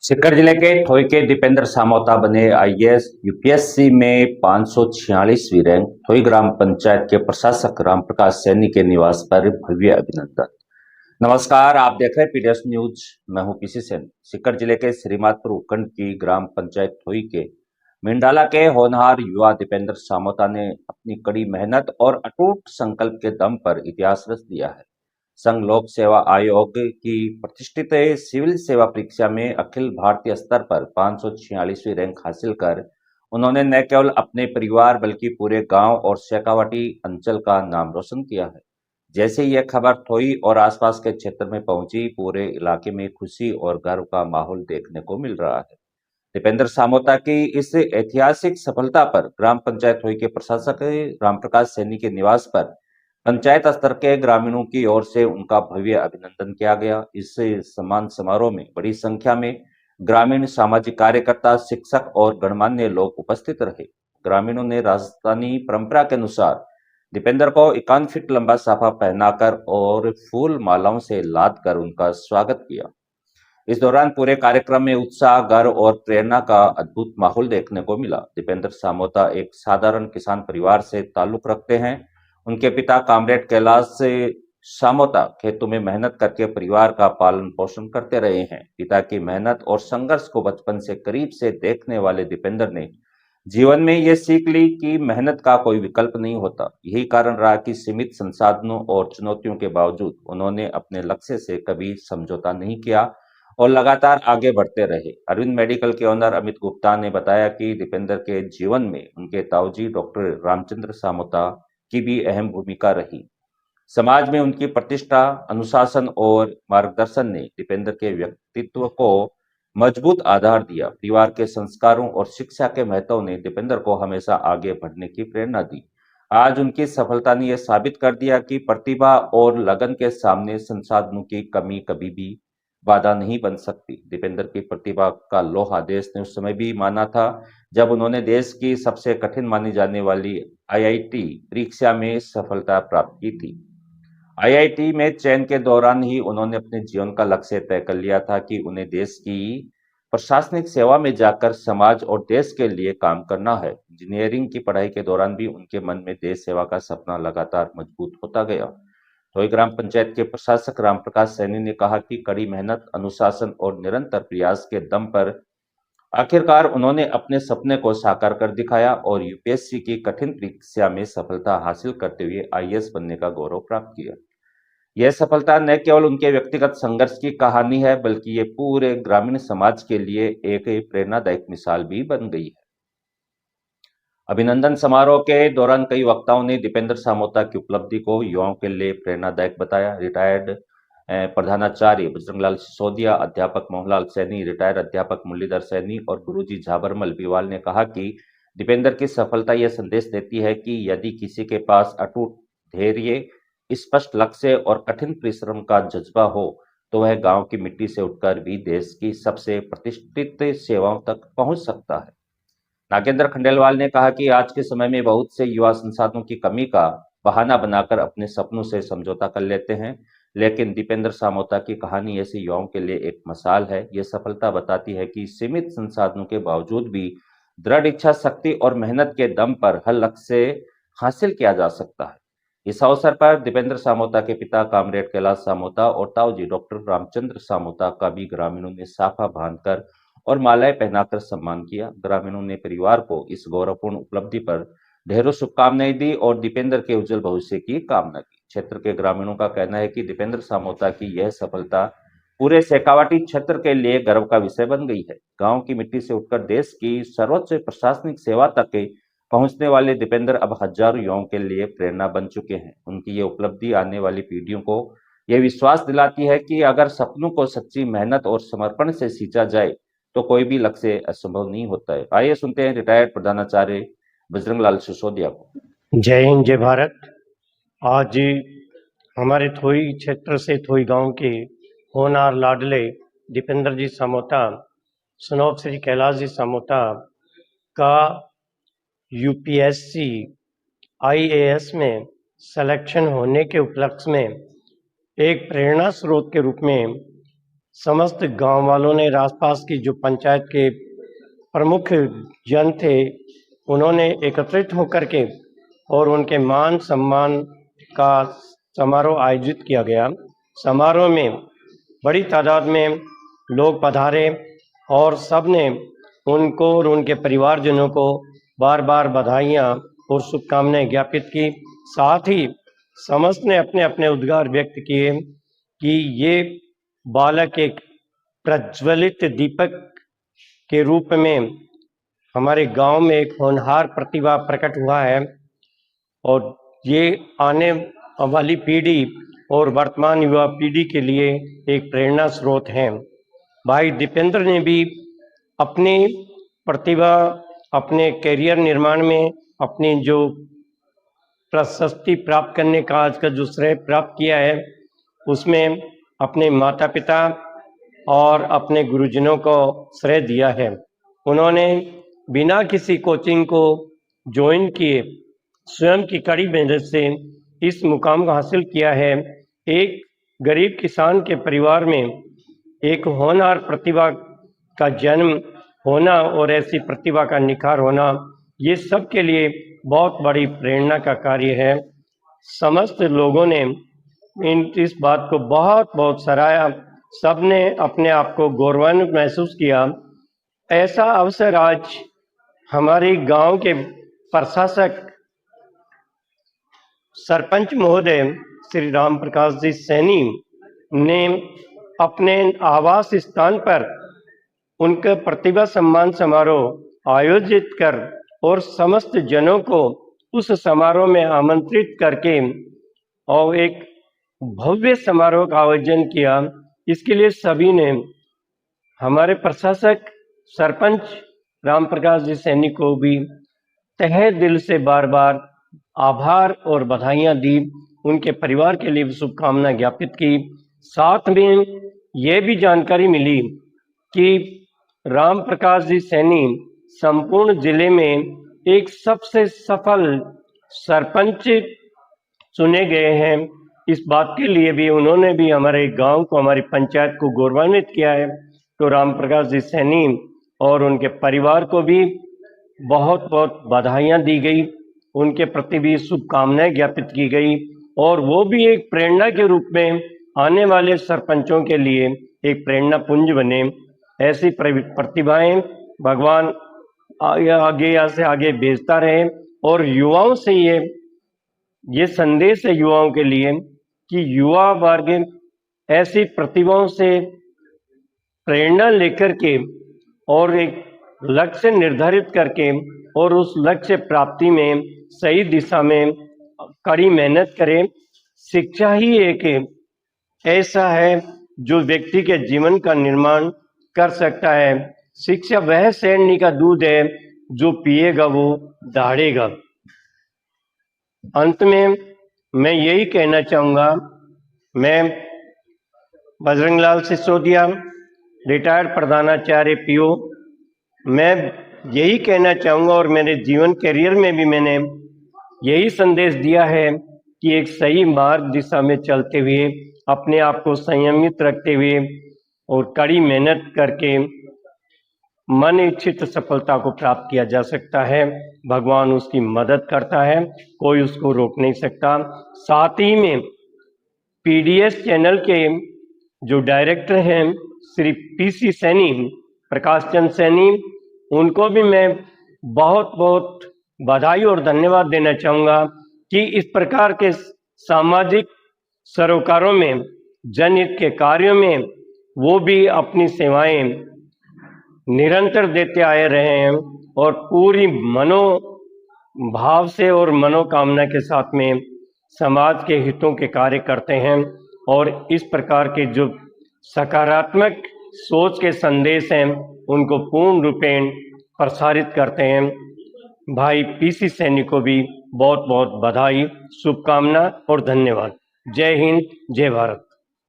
सीकर जिले के थोई के दीपेंद्र सामोता बने आईएएस। यूपीएससी में 546वीं रैंक। थोई ग्राम पंचायत के प्रशासक रामप्रकाश सैनी के निवास पर भव्य अभिनंदन। नमस्कार, आप देख रहे हैं पीडीएस न्यूज। मैं हूं पीसी सेन। सीकर जिले के श्रीमातपुर उपखंड की ग्राम पंचायत थोई के मिंडाला के होनहार युवा दीपेंद्र सामोता ने अपनी कड़ी मेहनत और अटूट संकल्प के दम पर इतिहास रच दिया है। संघ लोक सेवा आयोग की प्रतिष्ठित सिविल सेवा परीक्षा में अखिल भारतीय स्तर पर 546वीं रैंक हासिल कर उन्होंने न केवल अपने परिवार बल्कि पूरे गांव और शेखावाटी अंचल का नाम रोशन किया है। जैसे ही यह खबर थोई और आसपास के क्षेत्र में पहुंची, पूरे इलाके में खुशी और गर्व का माहौल देखने को मिल रहा है। दीपेंद्र सामोता की इस ऐतिहासिक सफलता पर ग्राम पंचायत थोई के प्रशासक रामप्रकाश सैनी के निवास पर पंचायत स्तर के ग्रामीणों की ओर से उनका भव्य अभिनंदन किया गया। इस सम्मान समारोह में बड़ी संख्या में ग्रामीण, सामाजिक कार्यकर्ता, शिक्षक और गणमान्य लोग उपस्थित रहे। ग्रामीणों ने राजस्थानी परंपरा के अनुसार दीपेंद्र को 51 फीट लंबा साफा पहनाकर और फूल मालाओं से लाद कर उनका स्वागत किया। इस दौरान पूरे कार्यक्रम में उत्साह, गर्व और प्रेरणा का अद्भुत माहौल देखने को मिला। दीपेंद्र सामोता एक साधारण किसान परिवार से ताल्लुक रखते हैं। उनके पिता कामरेड कैलाश से सामोता खेतों में मेहनत करके परिवार का पालन पोषण करते रहे हैं। पिता की मेहनत और संघर्ष को बचपन से करीब से देखने वाले दीपेंद्र ने जीवन में ये सीख ली कि मेहनत का कोई विकल्प नहीं होता। यही कारण रहा कि सीमित संसाधनों और चुनौतियों के बावजूद उन्होंने अपने लक्ष्य से कभी समझौता नहीं किया और लगातार आगे बढ़ते रहे। अरविंद मेडिकल के ओनर अमित गुप्ता ने बताया कि दीपेंद्र के जीवन में उनके ताऊजी डॉक्टर रामचंद्र सामोता की भी अहम भूमिका रही। समाज में उनकी प्रतिष्ठा, अनुशासन और मार्गदर्शन ने दीपेंद्र के व्यक्तित्व को मजबूत आधार दिया। परिवार के संस्कारों और शिक्षा के महत्व ने दीपेंद्र को हमेशा आगे बढ़ने की प्रेरणा दी। आज उनकी सफलता ने यह साबित कर दिया कि प्रतिभा और लगन के सामने संसाधनों की कमी कभी भी बाधा नहीं बन सकती। दीपेंद्र की प्रतिभा का लोहा देश ने उस समय भी माना था जब उन्होंने देश की सबसे कठिन मानी जाने वाली आईआईटी परीक्षा में सफलता प्राप्त की थी। आईआईटी में चयन के दौरान ही उन्होंने अपने जीवन का लक्ष्य तय कर लिया था कि उन्हें देश की प्रशासनिक सेवा में जाकर समाज और देश के लिए काम करना है। इंजीनियरिंग की पढ़ाई के दौरान भी उनके मन में देश सेवा का सपना लगातार मजबूत होता गया। थोई ग्राम पंचायत के प्रशासक रामप्रकाश सैनी ने कहा कि कड़ी मेहनत, अनुशासन और निरंतर प्रयास के दम पर आखिरकार उन्होंने अपने सपने को साकार कर दिखाया और यूपीएससी की कठिन परीक्षा में सफलता हासिल करते हुए आईएएस बनने का गौरव प्राप्त किया। यह सफलता न केवल उनके व्यक्तिगत संघर्ष की कहानी है, बल्कि ये पूरे ग्रामीण समाज के लिए एक प्रेरणादायक मिसाल भी बन गई है। अभिनंदन समारोह के दौरान कई वक्ताओं ने दीपेंद्र सामोता की उपलब्धि को युवाओं के लिए प्रेरणादायक बताया। रिटायर्ड प्रधानाचार्य बजरंगलाल सिसोदिया, अध्यापक मोहनलाल सैनी, रिटायर्ड अध्यापक मुरलीधर सैनी और गुरुजी झाबरमल बीवाल ने कहा कि दीपेंद्र की सफलता यह संदेश देती है कि यदि किसी के पास अटूट धैर्य, स्पष्ट लक्ष्य और कठिन परिश्रम का जज्बा हो तो वह गांव की मिट्टी से उठकर भी देश की सबसे प्रतिष्ठित सेवाओं तक पहुंच सकता है। नागेंद्र खंडेलवाल ने कहा कि आज के समय में बहुत से युवा संसाधनों की कमी का बहाना बनाकर अपने सपनों से समझौता कर लेते हैं, लेकिन दीपेंद्र सामोता की कहानी ऐसे युवाओं के लिए एक मिसाल है। यह सफलता बताती है कि सीमित संसाधनों के बावजूद भी दृढ़ इच्छा शक्ति और मेहनत के दम पर हर लक्ष्य हासिल किया जा सकता है। इस अवसर पर दीपेंद्र सामोता के पिता कामरेड कैलाश सामोता और ताऊजी डॉक्टर रामचंद्र सामोता का भी ग्रामीणों ने साफा बांधकर और मालाएं पहनाकर सम्मान किया। ग्रामीणों ने परिवार को इस गौरवपूर्ण उपलब्धि पर ढेरों शुभकामनाएं दी और दीपेंद्र के उज्जवल भविष्य की कामना की। क्षेत्र के ग्रामीणों का कहना है कि दीपेंद्र सामोता की यह सफलता पूरे शेखावाटी क्षेत्र के लिए गर्व का विषय बन गई है। गांव की मिट्टी से उठकर देश की सर्वोच्च प्रशासनिक सेवा तक पहुंचने वाले दीपेंद्र अब हजारों युवाओं के लिए प्रेरणा बन चुके हैं। उनकी ये उपलब्धि आने वाली पीढ़ियों को यह विश्वास दिलाती है कि अगर सपनों को सच्ची मेहनत और समर्पण से सींचा जाए तो कोई भी लक्ष्य असंभव नहीं होता है। आइए सुनते हैं रिटायर्ड प्रधानाचार्य बजरंगलाल सिसोदिया को। जय हिंद, जय भारत। आज हमारे थोई क्षेत्र से थोई गांव के होनहार लाडले दीपेंद्र जी सामोता, सनोप श्री कैलाश जी सामोता का यूपीएससी आईएएस में सिलेक्शन होने के उपलक्ष्य में एक प्रेरणा स्रोत के रूप में समस्त गांव वालों ने, आसपास की जो पंचायत के प्रमुख जन थे, उन्होंने एकत्रित होकर के और उनके मान सम्मान का समारोह आयोजित किया गया। समारोह में बड़ी तादाद में लोग पधारे और सबने उनको और उनके परिवारजनों को बार बार बधाइयाँ और शुभकामनाएं ज्ञापित की। साथ ही समस्त ने अपने अपने उद्गार व्यक्त किए कि ये बालक एक प्रज्वलित दीपक के रूप में हमारे गांव में एक होनहार प्रतिभा प्रकट हुआ है और ये आने वाली पीढ़ी और वर्तमान युवा पीढ़ी के लिए एक प्रेरणा स्रोत हैं। भाई दीपेंद्र ने भी अपनी प्रतिभा, अपने करियर निर्माण में अपनी जो प्रशस्ति प्राप्त करने का आज का जो श्रेय प्राप्त किया है, उसमें अपने माता पिता और अपने गुरुजनों को श्रेय दिया है। उन्होंने बिना किसी कोचिंग को ज्वाइन किए स्वयं की कड़ी मेहनत से इस मुकाम को हासिल किया है। एक गरीब किसान के परिवार में एक होनहार प्रतिभा का जन्म होना और ऐसी प्रतिभा का निखार होना, ये सबके लिए बहुत बड़ी प्रेरणा का कार्य है। समस्त लोगों ने इस बात को बहुत बहुत सराहा, सबने अपने आप को गौरवान्वित महसूस किया। ऐसा अवसर आज हमारे गांव के प्रशासक सरपंच महोदय श्री राम प्रकाश जी सैनी ने अपने आवास स्थान पर उनका प्रतिभा सम्मान समारोह आयोजित कर और समस्त जनों को उस समारोह में आमंत्रित करके और एक भव्य समारोह का आयोजन किया। इसके लिए सभी ने हमारे प्रशासक सरपंच राम प्रकाश जी सैनी को भी तहे दिल से बार बार आभार और बधाइयाँ दी, उनके परिवार के लिए शुभकामनाएं ज्ञापित की। साथ में ये भी जानकारी मिली कि राम प्रकाश जी सैनी संपूर्ण जिले में एक सबसे सफल सरपंच चुने गए हैं। इस बात के लिए भी उन्होंने भी हमारे गांव को, हमारी पंचायत को गौरवान्वित किया है। तो राम प्रकाश जी सैनी और उनके परिवार को भी बहुत बहुत बधाइयाँ दी गई, उनके प्रति भी शुभकामनाएं ज्ञापित की गई और वो भी एक प्रेरणा के रूप में आने वाले सरपंचों के लिए एक प्रेरणा पुंज बने। ऐसी प्रतिभाएं भगवान आगे से आगे भेजता रहे और युवाओं से ये संदेश है युवाओं के लिए कि युवा वर्ग ऐसी प्रतिभाओं से प्रेरणा लेकर के और एक लक्ष्य निर्धारित करके और उस लक्ष्य प्राप्ति में सही दिशा में कड़ी मेहनत करें। शिक्षा ही एक ऐसा है जो व्यक्ति के जीवन का निर्माण कर सकता है। शिक्षा वह शेरनी का दूध है जो पिएगा वो दहाड़ेगा। अंत में मैं यही कहना चाहूँगा, मैं बजरंगलाल सिसोदिया, रिटायर्ड प्रधानाचार्य पीओ, मैं यही कहना चाहूँगा और मेरे जीवन करियर में भी मैंने यही संदेश दिया है कि एक सही मार्ग दिशा में चलते हुए अपने आप को संयमित रखते हुए और कड़ी मेहनत करके मन इच्छित सफलता को प्राप्त किया जा सकता है। भगवान उसकी मदद करता है, कोई उसको रोक नहीं सकता। साथ ही में पीडीएस चैनल के जो डायरेक्टर हैं श्री पीसी सैनी, प्रकाश चंद सैनी, उनको भी मैं बहुत बहुत बधाई और धन्यवाद देना चाहूँगा कि इस प्रकार के सामाजिक सरोकारों में, जनहित के कार्यों में वो भी अपनी सेवाएं निरंतर देते आए रहे हैं और पूरी मनोभाव से और मनोकामना के साथ में समाज के हितों के कार्य करते हैं और इस प्रकार के जो सकारात्मक सोच के संदेश हैं उनको पूर्ण रूपेण प्रसारित करते हैं। भाई पीसी सैनी को भी बहुत बहुत बधाई, शुभकामना और धन्यवाद। जय हिंद, जय भारत।